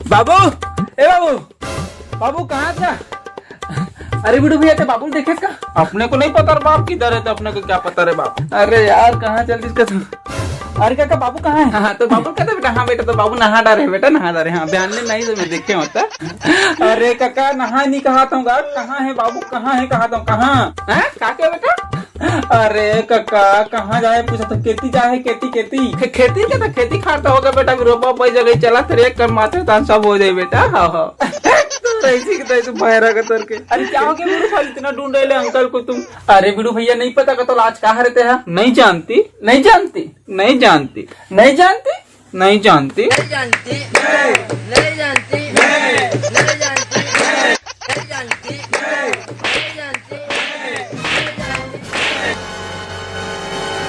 बाबू, ए बाबू, बाबू कहाँ था? अरे बिडू भैया, बाबू देखे का? अपने को नहीं पता बाप किधर है, तो अपने को क्या पता रे बाप। अरे यार कहाँ चल इसका? अरे काका बाबू कहाँ है? हाँ तो बाबू कहते बेटा, हाँ बेटा तो बाबू नहा डाले बेटा, नहा डाले। हाँ बयान में नहीं तो मैं देखे होता। अरे काका नहा नहीं कहा था, कहाँ है बाबू, कहाँ है कहा था, कहाँ काके बेटा? अरे काका कहाँ जाए पूछा तो खेती जाए, खेती खेती खेती क्या था, खेती खाता होगा बेटा, रोपा पाई जगह चला तेरे कर माथे तान सब हो जाए बेटा। हाँ हाँ अरे क्या हो गया बिडू भाई, इतना ढूंढ रहे अंकल को तुम? अरे बिडू भैया नहीं पता का तो आज कहाँ रहते हैं? नहीं जानती, नहीं जानती, नहीं जानती, नहीं जानती, नहीं जानती, नहीं जानती, नहीं जानती, नहीं जानती, नहीं जानती, नहीं जानती।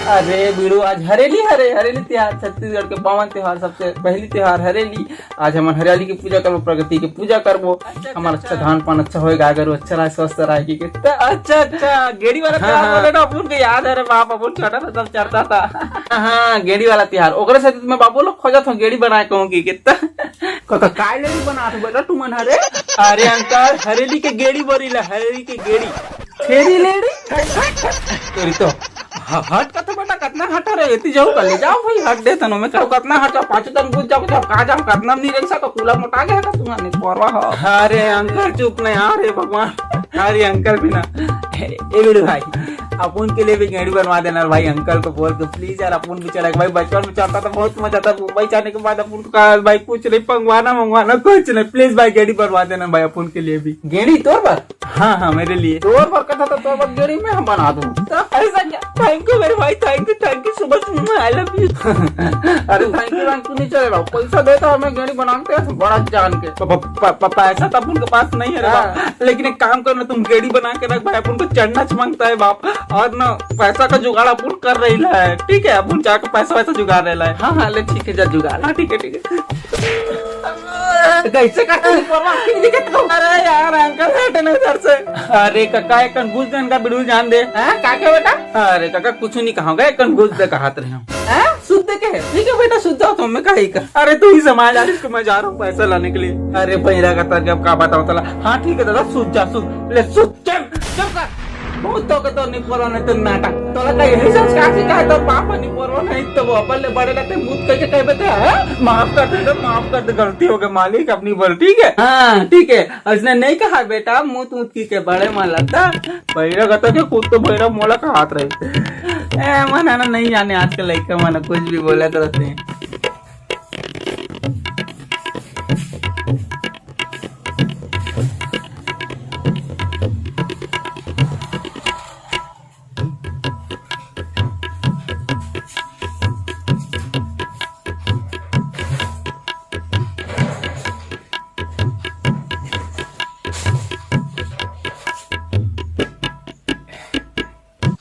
अरे बिडू आज हरेली हरेली त्योहार, छत्तीसगढ़ के पावन त्योहार, सबसे पहली त्योहार हरेली। आज हम हरियाली की पूजा करबो, प्रगति की पूजा करबो, हमारा अच्छा धान पान अच्छा होएगा, अगर अच्छा रहे स्वस्थ रहेगी। अच्छा गेड़ी वाला त्योहार बोले ना, अपन को याद है रे बाप, अपन छोटा था तब चढ़ता था। हाँ गेड़ी वाला त्योहार, ओकरे से मैं बाबू लोग खोजत हूँ गेड़ी बनाए कहूँगी कितना काय लेडी बना तू बेटा, तू मन हरे? अरे अंकल हरेली के गेड़ी बोरीला, हरेली के गेड़ी फेरी लेडी तोरी तो हट का तो बेटा, कितना हटा रे इतनी जाओ कर ले जाओ भाई, हट दे तनो में कितना हट जाओ, 5 दिन बुझ जाओ कहा जाओ, कितना नहीं रख सका, कूला मोटा गया का तुम्हारे परवाह हो। अरे अंकल चुप नहीं, अरे भगवान, अरे अंकल भी ना, ए बिडू भाई अपन के लिए भी गेड़ी बनवा देना भाई, अंकल को बोल के प्लीज यार, अपन भी चला भाई, बचपन में चलता था बहुत मजा था, मुंबई जाने के बाद अपन को कहा भाई कुछ नहीं मंगवाना कुछ नहीं, प्लीज भाई गेड़ी बनवा देना भाई अपन के लिए भी। गेड़ी तोर पर? हाँ हाँ मेरे लिए तोर पर कथा था, तोर पर गेड़ी में हम बना दूँ ऐसा क्या? थैंक यू मेरे भाई, thank you so much, I love you. अरे थैंक यू नहीं चलेगा, पैसा देता हमें गेड़ी बनाते हैं बड़ा जान के, पैसा तो अपन के पास नहीं है, लेकिन एक काम करना, तुम गेड़ी बना के रख भाई, अपन को चढ़ना मांगता है बाप, और ना पैसा का जुगाड़ अपन कर रही है, ठीक है, अपन जाकर पैसा वैसा जुगाड़ रहा है। हाँ हाँ ले ठीक है, जा जुगाड़, हाँ ठीक है कैसे अरे यार अंकल हटे ना उधर से। अरे काका एक घुस दे, इनका बिडू जान दे। काका बेटा? अरे काका कुछ नहीं कहाऊंगा, एक घुस दे कहा रहे शुद्ध के है, ठीक है बेटा शुद्ध जाओ, तुम्हें कही का। अरे तू ही समाज आ, इसको मैं जा रहा हूँ पैसा लाने के लिए। अरे बहिरा का तर्क अब का बताओ तला। हाँ ठीक है दादा शुद्ध जा, शुद्ध ले, शुद्ध चल कर बहुत तो नहीं परो नहीं तो नाटक तोला का यही संस्कार सिखाए तो पापा नहीं परो नहीं तो वो अपन ले बड़े लगते मुझ कह के कह बेटे माफ कर दे गलती हो गई मालिक अपनी बोल, ठीक है? हाँ ठीक है, उसने नहीं कहा बेटा मुँह की के बड़े मन लगता भैरा कहता कि खुद तो भैरा मोला का हाथ रहे मन ना नहीं जाने आजकल लड़का मन कुछ भी बोला करते हैं।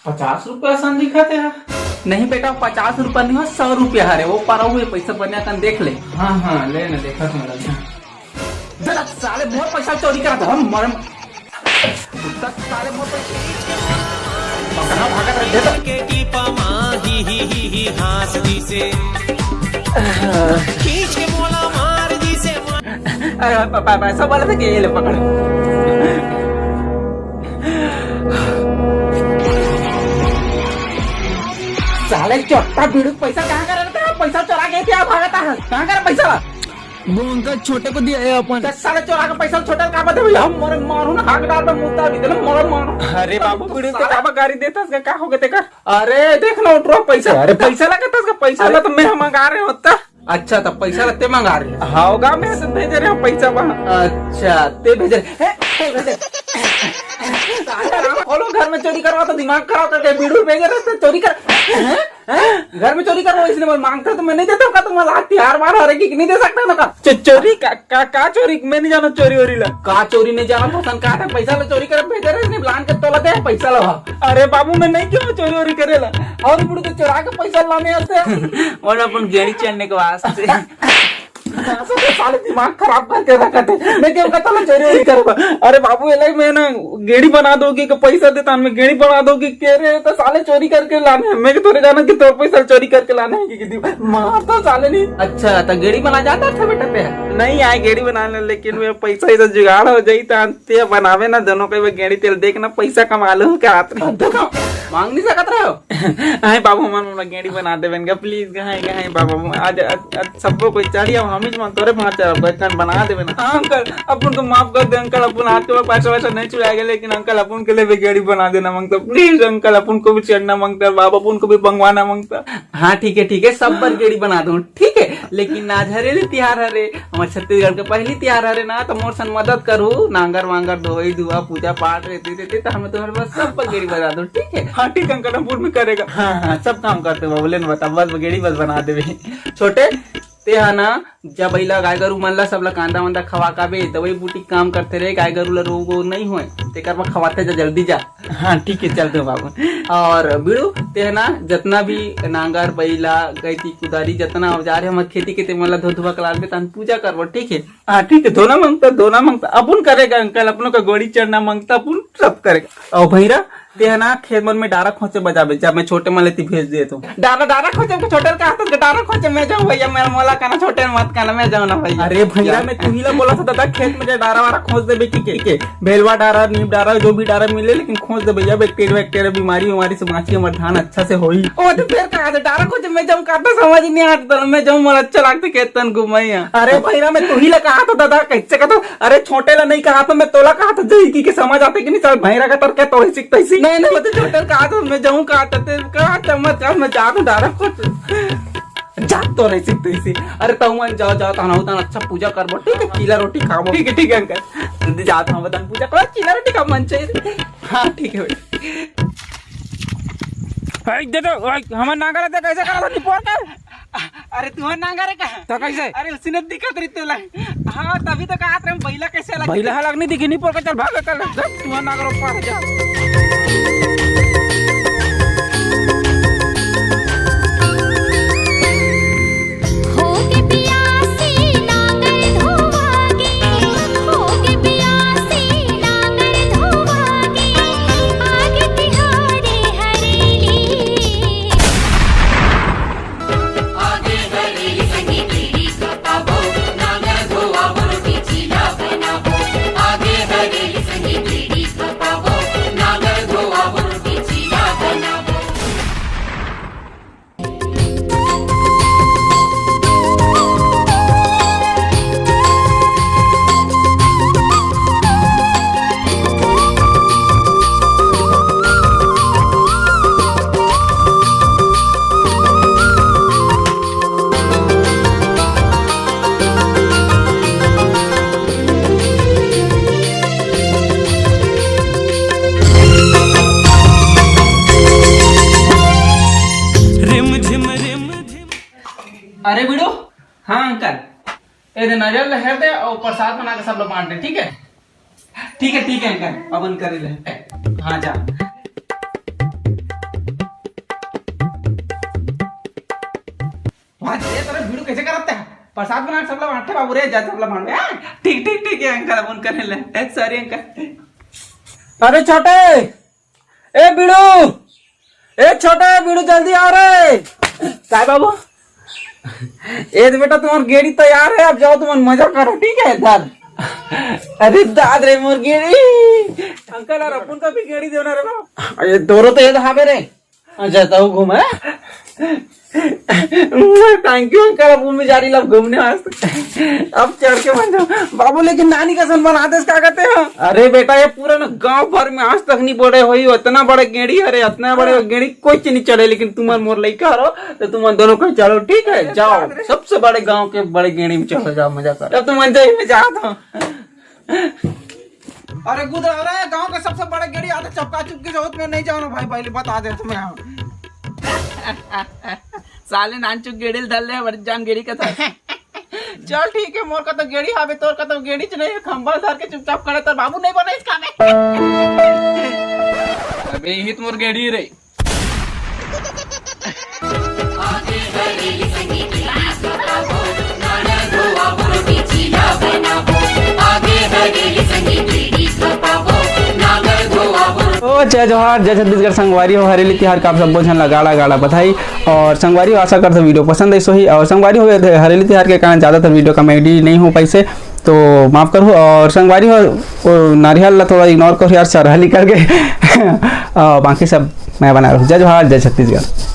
₹50 सन दिखाते हैं? नहीं बेटा 50 रुपया नहीं हो, 100 रुपया है वो पारा हुए पैसा बनिया कर देख ले। हाँ हाँ ले ना, देखा तुम्हारा साले मोर पैसा चोरी करा था हम मरम साले मोर पैसा बोला था कि ये ले पकड़। साले चोट्टा बिडू पैसा कहाँ कर रहा था? पैसा चोरा के क्या भागता है? कहाँ कर पैसा? वो अंकल छोटे को दिया है अपन। साले चोरा के पैसा छोटे का बता भैया, हम मारू ना हाथ डाल पे मुद्दा भी देना मारू। अरे बाबू बिडू ते का गाड़ी देता है क्या हो गया तेकर? अरे देख ना उठरो पैसा, अरे पैसा लगता है पैसा ला तो मैं मंगा रहे होता। अच्छा तो पैसा लगते मंगा रहे होगा, मैं से भेज रहे हो पैसा वहाँ। अच्छा ते भेज रहे खोलो घर में चोरी करवा तो दिमाग खराब करके बिडू भेज रहे चोरी कर घर में चोरी करो, इसलिए मांगता तो मैं नहीं देता का, तुम हथियार मार हरे की नहीं दे सकता ना का चोरी का चोरी मैं नहीं जाना, चोरी वोरी ला का चोरी नहीं जाना तो संका है पैसा ला चोरी कर भेज रहे इसने प्लान के तोला दे पैसा ला। अरे बाबू मैं नहीं क्यों चोरी वोरी करेला, और बिडू तो चोरा के पैसा लाने आते हैं और अपन गेड़ी चढ़ने के वास्ते साले दिमाग खराब करके रखा थे। मैं क्यों कहता ना चोरी वोरी करबा। अरे बाबू एला मैं ना गेड़ी बना दोगी कि पैसा देता मैं गेड़ी बना दोगी कह रहे तो साले चोरी करके लाने हैं। मैं थोड़े जाना कि तोर पैसा चोरी करके लाने हैं कि मार तो साले नहीं। अच्छा तो गेड़ी बना जाता था बेटा पे नहीं आए गेड़ी बनाने, लेकिन मैं पैसा इधर जुगाड़ हो जाई तो बनावे ना दोनों के गेड़ी तेल देखना पैसा कमा लो क्या हाथ में देखो मांग नहीं सकत रहो। हाय बाबू मन गेड़ी बना देवेन का प्लीज हाय बाबू आज सबको कोई चाहिए हम ही मन तोरे भांच बचन बना देवे ना। हाँ अंकल अपन को माफ कर दे अंकल, अपन हाथ में पैसा वैसा नहीं चुराएगा, लेकिन अंकल अपन के लिए भी गेड़ी बना देना मांगता प्लीज अंकल, अपन को भी चढ़ना मांगता बाबा, अपन को भी मंगवाना मांगता। हाँ ठीक है सब पर गेड़ी बना दूं ठीक है, लेकिन आज हरेली तिहार हरे हमारे छत्तीसगढ़ के पहली तिहार हरे ना तो मोर सन मदद करू नांगर वांगर धोई धुआ पूजा पाठ रहती तो हमें तुम्हारे पास सब पर गेड़ी बना दूं ठीक है। हाँ ठीक अंकल हम पूर्ण करेगा। हाँ सब काम करते बोले ना बता बस गेड़ी बस बना देवे छोटे ते है ना जब अला गाय गरु मन ला सब ला कांदा वांदा खवा काबे दवाई बूटी काम करते रहे, गाय गरु ला रोग नहीं होए तेकर में खवाते जा जल्दी जा। हाँ ठीक है चलते बाबू। और बिड़ू ते है ना जितना भी नांगर बैला गैती कुदारी जितना औजार है हमारे खेती के ते मन ला धो धुआ कला के पूजा करबो ठीक है। हाँ ठीक है धोना मांगता अपन करेगा अंकल, अपनों का गोड़ी चढ़ना मांगता अपन सब करेगा। और भैरा ते है ना खेत मन में डारा खोचे बजाबे जब मैं छोटे मन लेती भेज दिए तो डारा खोचे छोटे का हाथ डारा खोचे मैं जाऊं भैया मेरा मोला कहना छोटे मत कहना मैं जाऊं ना भैया। अरे भैया मैं तू ही ला बोला था दादा खेत में जा डारा वारा खोज दे ठीक है भेलवा डारा नीम डारा जो भी डारा मिले लेकिन खोज दे भैया बैक्टीरिया बीमारी से बाँची हमारे धान अच्छा से होई। ओ तो फिर कहा था डारा खोचे मैं जाऊं कहता समझ नहीं आता मैं जाऊं मोला अच्छा लगता खेत तन घुमाइया। अरे भैया मैं तू ही ला कहा था दादा कैसे कहता, अरे छोटे ला नहीं कहा था मैं तोला कहा था जही की समझ आते कि नहीं चल भैरा का तर क्या तो सीखता ही नहीं मतलब छोटे कहा था मैं जाऊं कहा मत मैं जा रहा डारा खोच जा तो नहीं सीखते इसी। अरे तो मैं जाओ तो अच्छा पूजा करबो ठीक है, चीला रोटी खाबो ठीक है अंकल जाता हूँ बतान पूजा करो चीला रोटी का मन चाहिए। हाँ ठीक है भाई दे दो हमार नांगर है कैसे करा था निपोर का। अरे तुम्हारा नांगर है का तो कैसे, अरे उसी ने दिखत रही तेला। हाँ तभी तो कहा था पहिला कैसे लगा पहिला लगनी दिखी निपोर का चल भाग कर तुम्हारा नांगर ऊपर जा। अरे बिड़ो हाँ अंकल ये नजर लहर दे और प्रसाद बना के सब लोग बांट दे ठीक है अंकल अपन कर ले। हाँ जा तेरा वीडियो कैसे करते हैं प्रसाद बना के सब लोग बांटे बाबू रे जा सब लोग बांटे ठीक है अंकल अपन कर ले सॉरी अंकल। अरे छोटे ए छोटे बिड़ू जल्दी आ रे काय बाबू ए बेटा तुम्हारी गेड़ी तैयार है अब जाओ तुम मजा करो ठीक है दाद। अरे दाद रे मोर गेड़ी अंकल और अपन का भी गेड़ी देना रे बाबू। अरे दोनों तो ये धाबे रे अच्छा तो घूमे थैंक यू अंकल अपन में जा रही लब घूमने अब चढ़ के बन जाओ बाबू। लेकिन नानी का सन बना दे क्या कहते हैं। अरे बेटा ये पूरा ना गांव भर में आज तक नहीं बड़े हुई इतना बड़े गेड़ी। अरे इतना बड़े गेड़ी कोई नहीं चढ़े लेकिन तुम्हारे मोर लड़का हो तो तुम दोनों को चलो ठीक है जाओ सबसे बड़े गांव के बड़े गेड़ी में चलो जाओ मजा करो। अब तुम अंजाई में जाता अरे गुदरा रहा है गांव के सबसे बड़े गेड़ी आते चपका चुपकी जरूरत में नहीं जाओ ना भाई पहले बता दे तुम्हें साले नानचुक गेड़ी धल ले जान गेड़ी का था। चल ठीक है मोर का तो गेड़ी हावे तोर का तो गेड़ी च नहीं खंबा धर के चुपचाप खड़े तो बाबू नहीं बने इसका में। अबे ही तो मोर गेड़ी रे आगे हरी संगीत जय जोहार जय छत्तीसगढ़ संगवारी हो हरेली तिहार का आप सब बोझन गाड़ा गाड़ा बधाई। और संगवारी हो आशा करते वीडियो पसंद आई सही। और संगवारी हो हरेली तिहार के कारण ज़्यादातर वीडियो कॉमेडी नहीं हो पैसे तो माफ़ करो। और संगवारी हो नारियल ला थोड़ा इग्नोर करो यार, सरहली करके बाकी सब मैं बना रहा हूँ। जय जोहार जय छत्तीसगढ़।